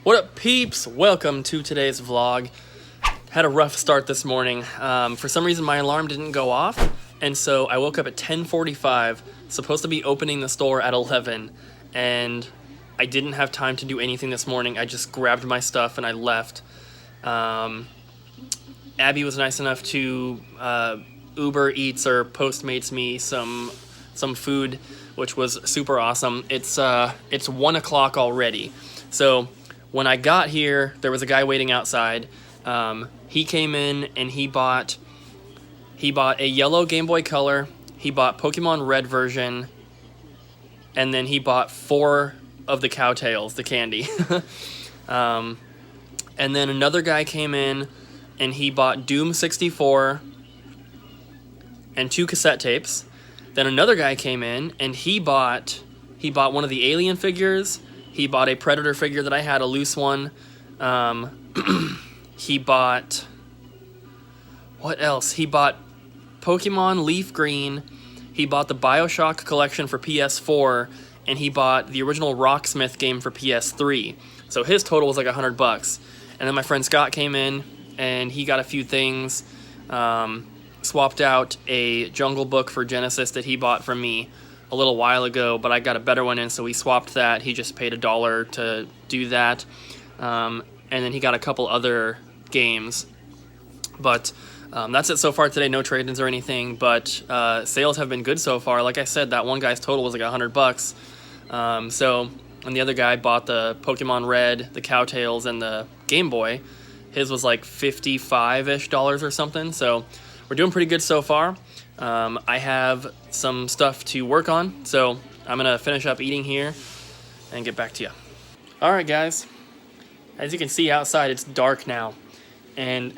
What up, peeps? Welcome to today's vlog. Had a rough start this morning. For some reason my alarm didn't go off, and so I woke up at 10:45, supposed to be opening the store at 11, and I didn't have time to do anything this morning. I just grabbed my stuff and I left. Abby was nice enough to Uber Eats or Postmates me some food, which was super awesome. It's 1 o'clock already, so when I got here, there was a guy waiting outside. He came in and he bought a yellow Game Boy Color, he bought Pokemon Red version, and then he bought 4 of the Cowtails, the candy. And then another guy came in and he bought Doom 64 and 2 cassette tapes. Then another guy came in and he bought one of the Alien figures. He bought a Predator figure that I had, a loose one. He bought... what else? He bought Pokemon Leaf Green. He bought the Bioshock collection for PS4. And he bought the original Rocksmith game for PS3. So his total was like $100. And then my friend Scott came in and he got a few things. Swapped out a Jungle Book for Genesis that he bought from me a little while ago, but I got a better one in, so we swapped that. He just paid $1 to do that. And then he got a couple other games. But that's it so far today. No trade-ins or anything, but sales have been good so far. Like I said, that one guy's total was like $100. And the other guy bought the Pokemon Red, the Cowtails, and the Game Boy. His was like $55-ish or something. So we're doing pretty good so far. I have some stuff to work on, so I'm gonna finish up eating here and get back to you. Alright guys, as you can see outside, it's dark now, and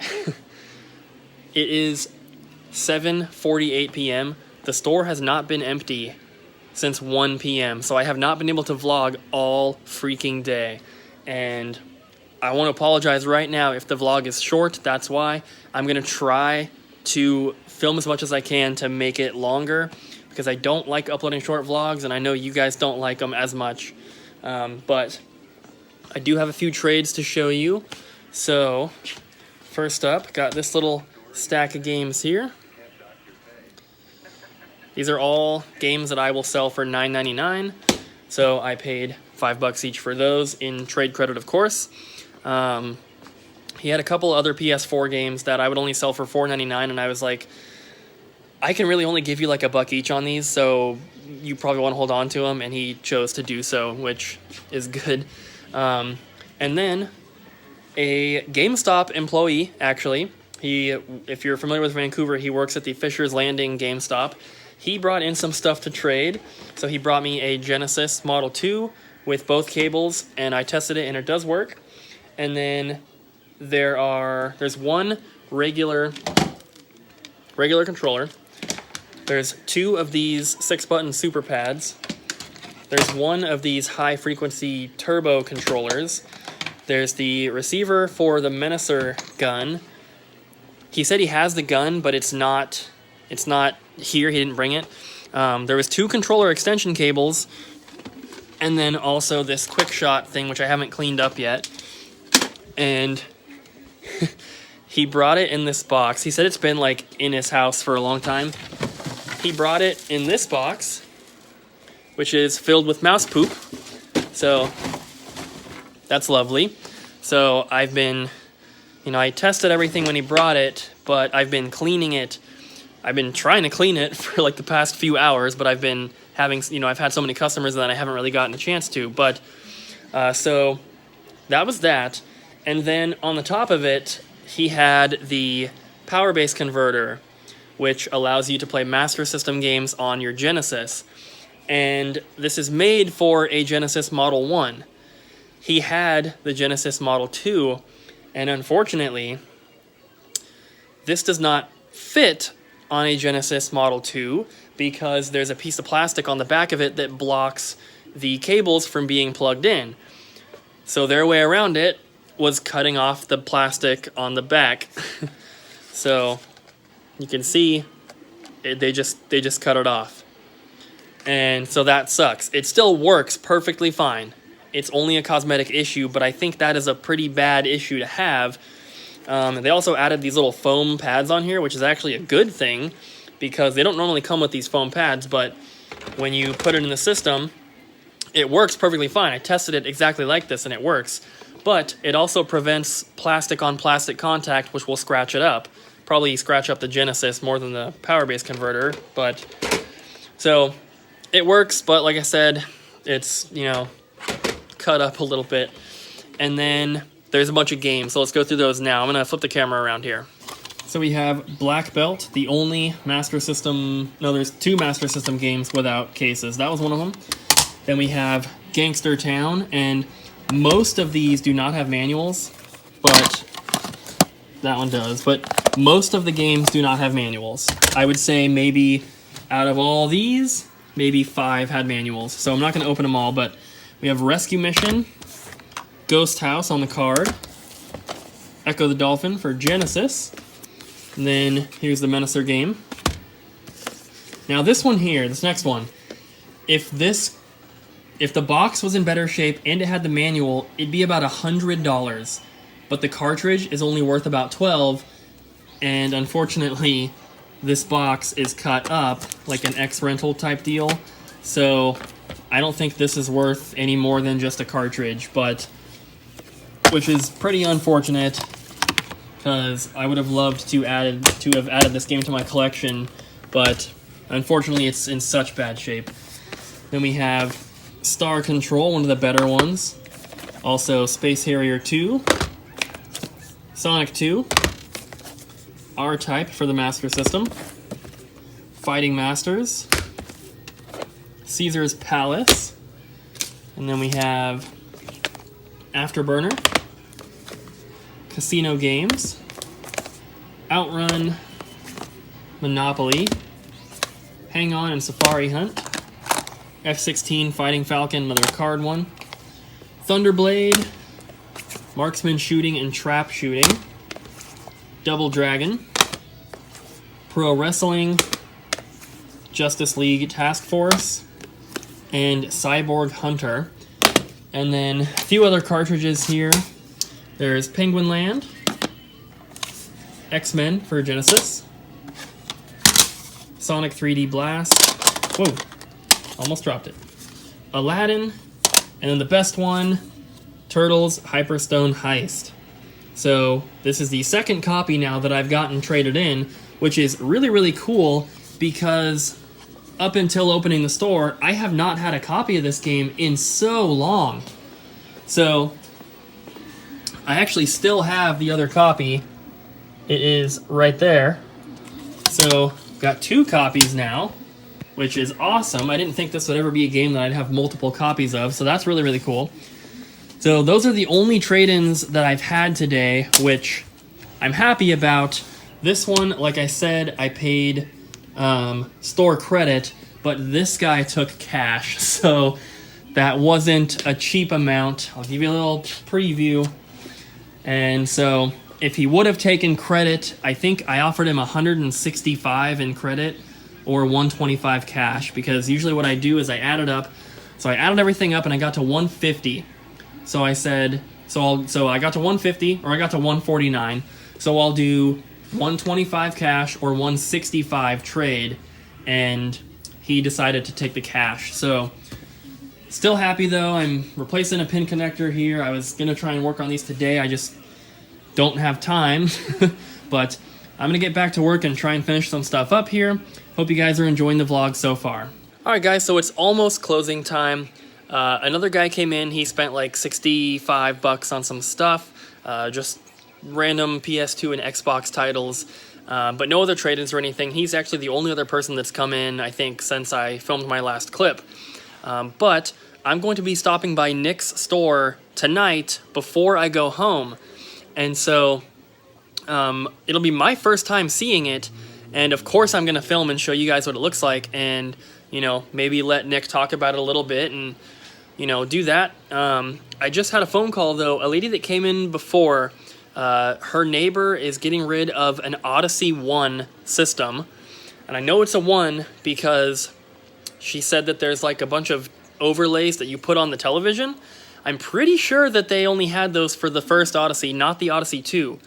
it is 7:48 p.m. The store has not been empty since 1 p.m., so I have not been able to vlog all freaking day, and I want to apologize right now if the vlog is short. That's why. I'm gonna try to film as much as I can to make it longer, because I don't like uploading short vlogs, and I know you guys don't like them as much. But I do have a few trades to show you. So first up, got this little stack of games here. These are all games that I will sell for $9.99. So I paid $5 each for those, in trade credit, of course. He had a couple other PS4 games that I would only sell for $4.99, and I was like, I can really only give you like $1 each on these, so you probably want to hold on to them, and he chose to do so, which is good. And then a GameStop employee, actually, if you're familiar with Vancouver, he works at the Fisher's Landing GameStop. He brought in some stuff to trade, so he brought me a Genesis Model 2 with both cables, and I tested it, and it does work. And then there's one regular controller. There's 2 of these 6-button super pads. There's 1 of these high-frequency turbo controllers. There's the receiver for the Menacer gun. He said he has the gun, but it's not here. He didn't bring it. There was 2 controller extension cables, and then also this quick shot thing, which I haven't cleaned up yet. And he brought it in this box. He said it's been like in his house for a long time. He brought it in this box, which is filled with mouse poop. So that's lovely. So I've been, I tested everything when he brought it, but I've been cleaning it. I've been trying to clean it for like the past few hours, but I've been having, I've had so many customers that I haven't really gotten a chance to. But so that was that. And then on the top of it, he had the power base converter, which allows you to play Master System games on your Genesis. And this is made for a Genesis Model 1. He had the Genesis Model 2, and unfortunately, this does not fit on a Genesis Model 2 because there's a piece of plastic on the back of it that blocks the cables from being plugged in. So their way around it was cutting off the plastic on the back. So you can see they just cut it off. And so that sucks. It still works perfectly fine. it's only a cosmetic issue, but I think that is a pretty bad issue to have. They also added these little foam pads on here, which is actually a good thing because they don't normally come with these foam pads, but when you put it in the system, it works perfectly fine. I tested it exactly like this and it works, but it also prevents plastic on plastic contact, which will scratch it up. Probably scratch up the Genesis more than the power base converter, but so it works, but like I said, it's, you know, cut up a little bit. And then there's a bunch of games, so let's go through those now. I'm gonna flip the camera around here. So we have Black Belt, the only Master System, no, there's 2 Master System games without cases. That was one of them. Then we have Gangster Town, and most of these do not have manuals, but that one does. But most of the games do not have manuals. I would say maybe out of all these, maybe 5 had manuals. So I'm not gonna open them all, but we have Rescue Mission, Ghost House on the card, Echo the Dolphin for Genesis, and then here's the Menacer game. Now this one here, this next one, if the box was in better shape and it had the manual, it'd be about $100, but the cartridge is only worth about $12, and unfortunately, this box is cut up like an X-Rental type deal, so I don't think this is worth any more than just a cartridge, but which is pretty unfortunate because I would have loved to have added this game to my collection, but unfortunately it's in such bad shape. Then we have Star Control, one of the better ones. Also Space Harrier 2, Sonic 2, R-Type for the Master System, Fighting Masters, Caesar's Palace, and then we have Afterburner, Casino Games, Outrun, Monopoly, Hang On and Safari Hunt, F-16 Fighting Falcon, another card one, Thunderblade, Marksman Shooting and Trap Shooting, Double Dragon, Pro Wrestling, Justice League Task Force, and Cyborg Hunter. And then a few other cartridges here. There's Penguin Land, X-Men for Genesis, Sonic 3D Blast, whoa, almost dropped it, Aladdin, and then the best one, Turtles Hyperstone Heist. So this is the second copy now that I've gotten traded in, which is really, really cool because up until opening the store, I have not had a copy of this game in so long. So I actually still have the other copy. It is right there. So got 2 copies now, which is awesome. I didn't think this would ever be a game that I'd have multiple copies of, so that's really, really cool. So those are the only trade-ins that I've had today, which I'm happy about. This one, like I said, I paid store credit, but this guy took cash, so that wasn't a cheap amount. I'll give you a little preview. And so if he would have taken credit, I think I offered him $165 in credit or $125 cash, because usually what I do is I add it up. So I added everything up and I got to $150. So I said, so I got to $150 or I got to $149. So I'll do $125 cash or $165 trade, and he decided to take the cash. So still happy though. I'm replacing a pin connector here. I was gonna try and work on these today. I just don't have time, but I'm gonna get back to work and try and finish some stuff up here. Hope you guys are enjoying the vlog so far. All right, guys, so it's almost closing time. Another guy came in. He spent like $65 on some stuff, just random PS2 and Xbox titles, but no other trade-ins or anything. He's actually the only other person that's come in, I think, since I filmed my last clip. But I'm going to be stopping by Nick's store tonight before I go home. And so it'll be my first time seeing it. And of course I'm going to film and show you guys what it looks like, and, you know, maybe let Nick talk about it a little bit and, you know, do that. I just had a phone call, though. A lady that came in before, her neighbor is getting rid of an Odyssey 1 system. And I know it's a 1 because she said that there's like a bunch of overlays that you put on the television. I'm pretty sure that they only had those for the first Odyssey, not the Odyssey 2.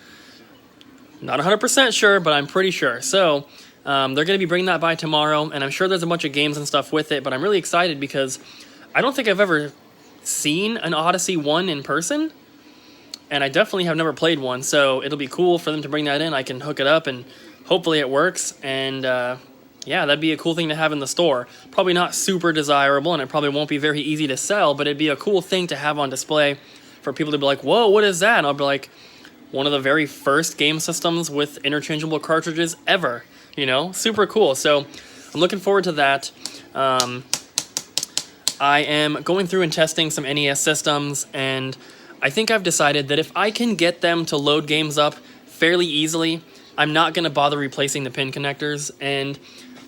Not 100% sure, but I'm pretty sure. So they're going to be bringing that by tomorrow, and I'm sure there's a bunch of games and stuff with it, but I'm really excited because I don't think I've ever seen an Odyssey 1 in person, and I definitely have never played one, so it'll be cool for them to bring that in. I can hook it up, and hopefully it works, and yeah, that'd be a cool thing to have in the store. Probably not super desirable, and it probably won't be very easy to sell, but it'd be a cool thing to have on display for people to be like, whoa, what is that? And I'll be like, one of the very first game systems with interchangeable cartridges ever, you know, super cool. So I'm looking forward to that. I am going through and testing some NES systems, and I think I've decided that if I can get them to load games up fairly easily, I'm not going to bother replacing the pin connectors, and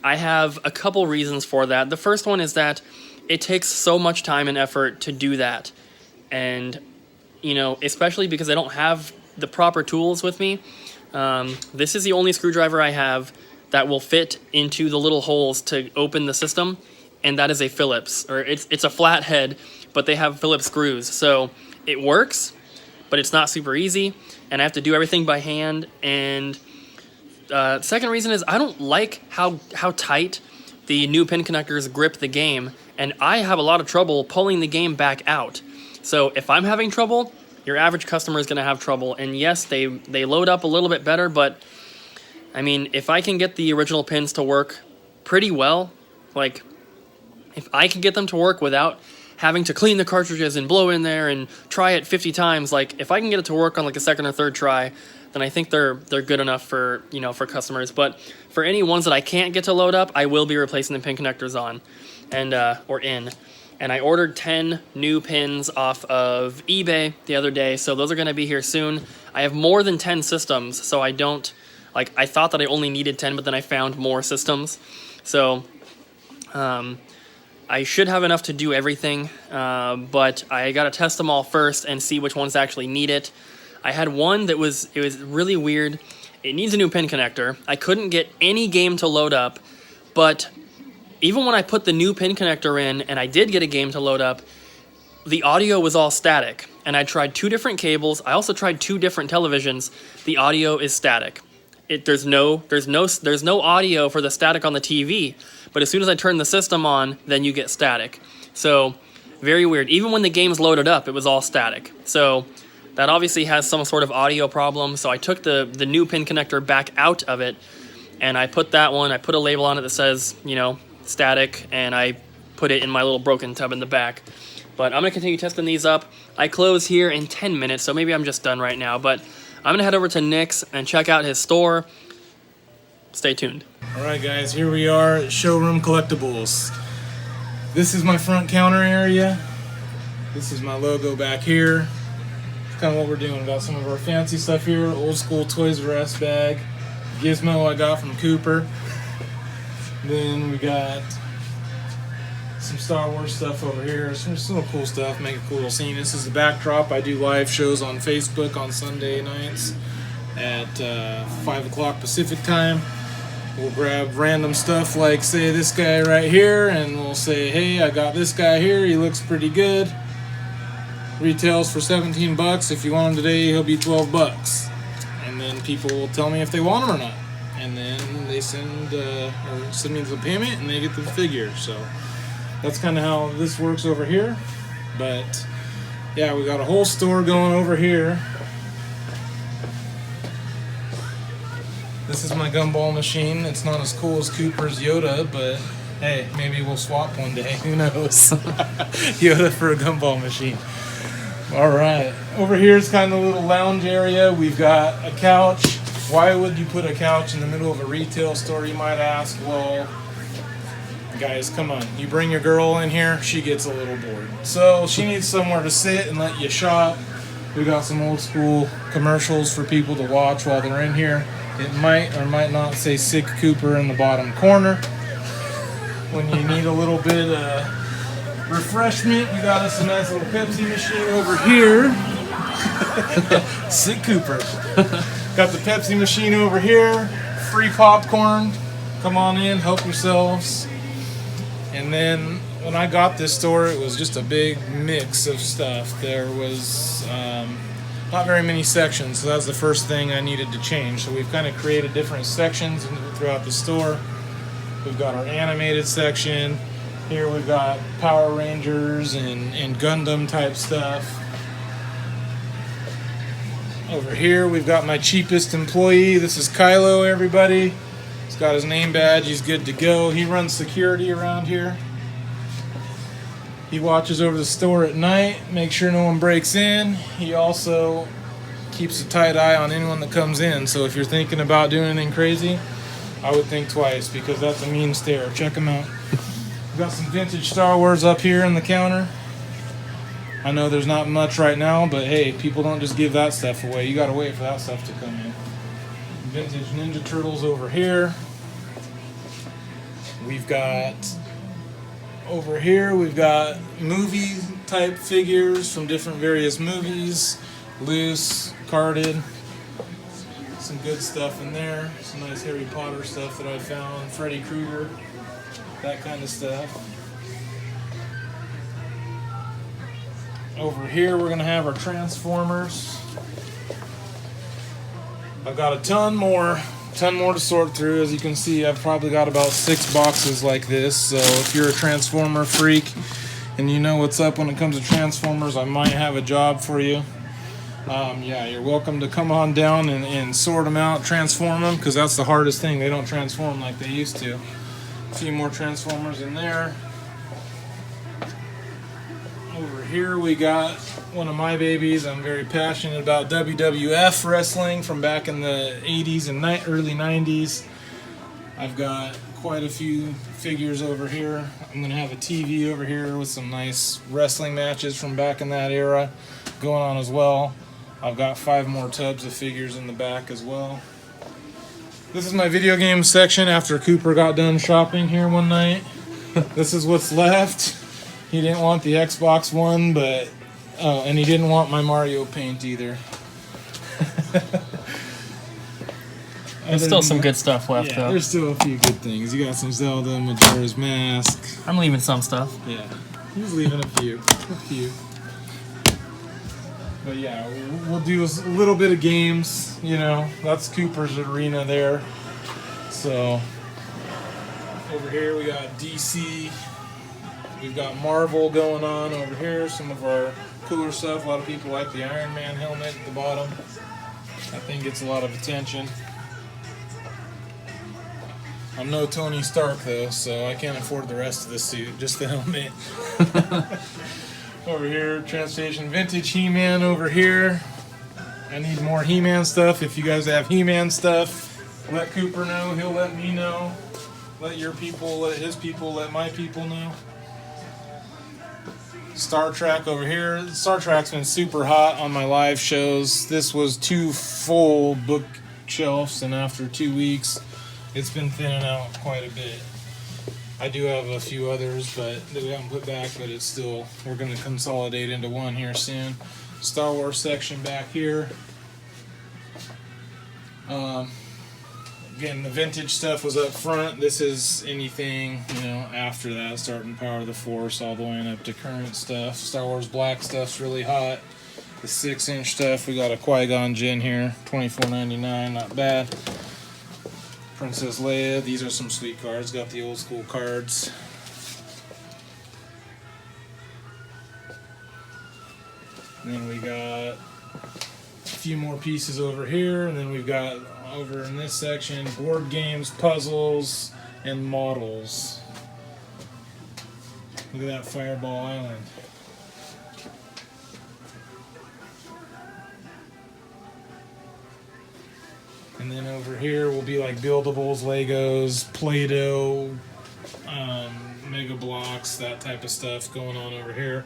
I have a couple reasons for that. The first one is that it takes so much time and effort to do that, and, you know, especially because I don't have the proper tools with me. This is the only screwdriver I have that will fit into the little holes to open the system, and that is a Phillips, or it's a flat head, but they have Phillips screws. So it works, but it's not super easy, and I have to do everything by hand. And second reason is I don't like how tight the new pin connectors grip the game, and I have a lot of trouble pulling the game back out. So if I'm having trouble, your average customer is going to have trouble. And yes, they load up a little bit better, but I mean, if I can get the original pins to work pretty well, like if I can get them to work without having to clean the cartridges and blow in there and try it 50 times, like if I can get it to work on like a second or third try, then I think they're good enough for, you know, for customers. But for any ones that I can't get to load up, I will be replacing the pin connectors on and or in. And I ordered 10 new pins off of eBay the other day, so those are going to be here soon. I have more than 10 systems, so I don't, like, I thought that I only needed 10, but then I found more systems. So I should have enough to do everything, but I got to test them all first and see which ones actually need it. I had one that was really weird. It needs a new pin connector. I couldn't get any game to load up, but even when I put the new pin connector in and I did get a game to load up, the audio was all static. And I tried 2 different cables. I also tried 2 different televisions. The audio is static. There's no audio for the static on the TV. But as soon as I turn the system on, then you get static. So very weird. Even when the game's loaded up, it was all static. So that obviously has some sort of audio problem. So I took the new pin connector back out of it, and I put that one, I put a label on it that says, you know, static, and I put it in my little broken tub in the back. But I'm going to continue testing these up. I close here in 10 minutes, so maybe I'm just done right now. But I'm going to head over to Nick's and check out his store. Stay tuned. Alright guys, here we are at Showroom Collectibles. This is my front counter area. This is my logo back here. It's kind of what we're doing. We got some of our fancy stuff here. Old school Toys R Us bag. Gizmo I got from Cooper. Then we got some Star Wars stuff over here. Some little cool stuff, make a cool little scene. This is the backdrop. I do live shows on Facebook on Sunday nights at 5 o'clock Pacific time. We'll grab random stuff like, say, this guy right here, and we'll say, hey, I got this guy here. He looks pretty good. Retails for 17 bucks. If you want him today, he'll be 12 bucks. And then people will tell me if they want him or not. And then they send me the payment and they get the figure. So that's kind of how this works over here. But yeah, we got a whole store going over here. This is my gumball machine. It's not as cool as Cooper's Yoda, but hey, maybe we'll swap one day. Who knows? Yoda for a gumball machine. Alright, over here is kind of a little lounge area. We've got a couch. Why would you put a couch in the middle of a retail store, you might ask? Well, guys, come on. You bring your girl in here, she gets a little bored. So she needs somewhere to sit and let you shop. We got some old school commercials for people to watch while they're in here. It might or might not say SicCooper in the bottom corner. When you need a little bit of refreshment, we got us a nice little Pepsi machine over here. SicCooper. Got the Pepsi machine over here. Free popcorn. Come on in, help yourselves. And then when I got this store, it was just a big mix of stuff. There was not very many sections, so that was the first thing I needed to change. So we've kind of created different sections throughout the store. We've got our animated section. Here we've got Power Rangers and Gundam type stuff. Over here we've got my cheapest employee. This is Kylo, everybody. He's got his name badge. He's good to go. He runs security around here. He watches over the store at night, makes sure no one breaks in. He also keeps a tight eye on anyone that comes in. So if you're thinking about doing anything crazy, I would think twice, because that's a mean stare. Check him out. We've got some vintage Star Wars up here on the counter. I know there's not much right now, but hey, people don't just give that stuff away. You gotta wait for that stuff to come in. Vintage Ninja Turtles over here. Over here we've got movie type figures from different various movies, loose, carded. Some good stuff in there. Some nice Harry Potter stuff that I found, Freddy Krueger, that kind of stuff. Over here we're gonna have our Transformers. I've got a ton more to sort through. As you can see, I've probably got about 6 boxes like this. So if you're a Transformer freak and you know what's up when it comes to Transformers, I might have a job for you. Yeah, you're welcome to come on down and sort them out, transform them, because that's the hardest thing. They don't transform like they used to. A few more Transformers in there. Over here we got one of my babies. I'm very passionate about WWF wrestling from back in the 80s and early 90s. I've got quite a few figures over here. I'm going to have a TV over here with some nice wrestling matches from back in that era going on as well. I've got 5 more tubs of figures in the back as well. This is my video game section after Cooper got done shopping here one night. This is what's left. He didn't want the Xbox One, but and he didn't want my Mario paint either. There's still some good stuff left, yeah, though. There's still a few good things. You got some Zelda, Majora's Mask. I'm leaving some stuff. Yeah, he's leaving a few. But yeah, we'll do a little bit of games. You know, that's Cooper's arena there. So over here we got DC. We've got Marvel going on over here. Some of our cooler stuff. A lot of people like the Iron Man helmet at the bottom. That thing gets a lot of attention. I'm no Tony Stark though, so I can't afford the rest of the suit, just the helmet. Over here, Transportation Vintage He-Man over here. I need more He-Man stuff. If you guys have He-Man stuff, let Cooper know. He'll let me know. Let your people, let his people, let my people know. Star Trek over here. Star Trek's been super hot on my live shows. This was 2 full bookshelves, and after 2 weeks, it's been thinning out quite a bit. I do have a few others, but that we haven't put back, but it's still, we're going to consolidate into one here soon. Star Wars section back here. Again, the vintage stuff was up front. This is anything, you know, after that, starting Power of the Force all the way up to current stuff. Star Wars Black stuff's really hot. The 6-inch stuff, we got a Qui-Gon Jinn here, $24.99, not bad. Princess Leia, these are some sweet cards. Got the old school cards. And then we got a few more pieces over here, and then we've got over in this section board games, puzzles, and models. Look at that Fireball Island. And then over here will be like buildables, Legos, Play-Doh, Mega Blocks, that type of stuff going on over here.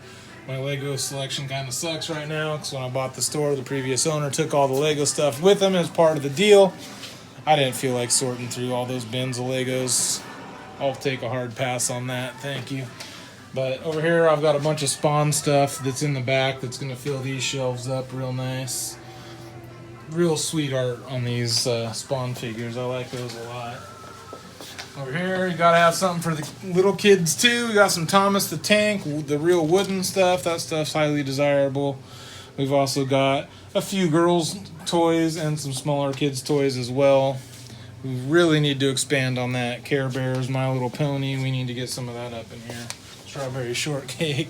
My Lego selection kind of sucks right now because when I bought the store, the previous owner took all the Lego stuff with him as part of the deal. I didn't feel like sorting through all those bins of Legos. I'll take a hard pass on that, thank you. But over here I've got a bunch of Spawn stuff that's in the back that's going to fill these shelves up real nice. Real sweet art on these Spawn figures. I like those a lot. Over here, you gotta have something for the little kids too. We got some Thomas the Tank, the real wooden stuff. That stuff's highly desirable. We've also got a few girls' toys and some smaller kids' toys as well. We really need to expand on that. Care Bears, My Little Pony. We need to get some of that up in here. Strawberry shortcake.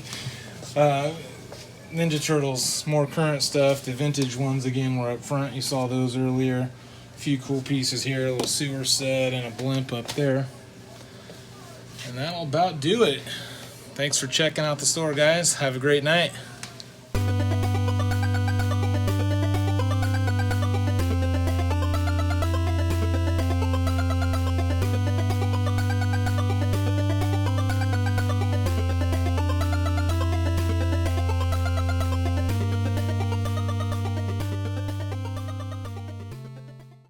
Ninja Turtles, more current stuff. The vintage ones again were up front. You saw those earlier. A few cool pieces here, a little sewer set and a blimp up there. And that'll about do it. Thanks for checking out the store, guys. Have a great night.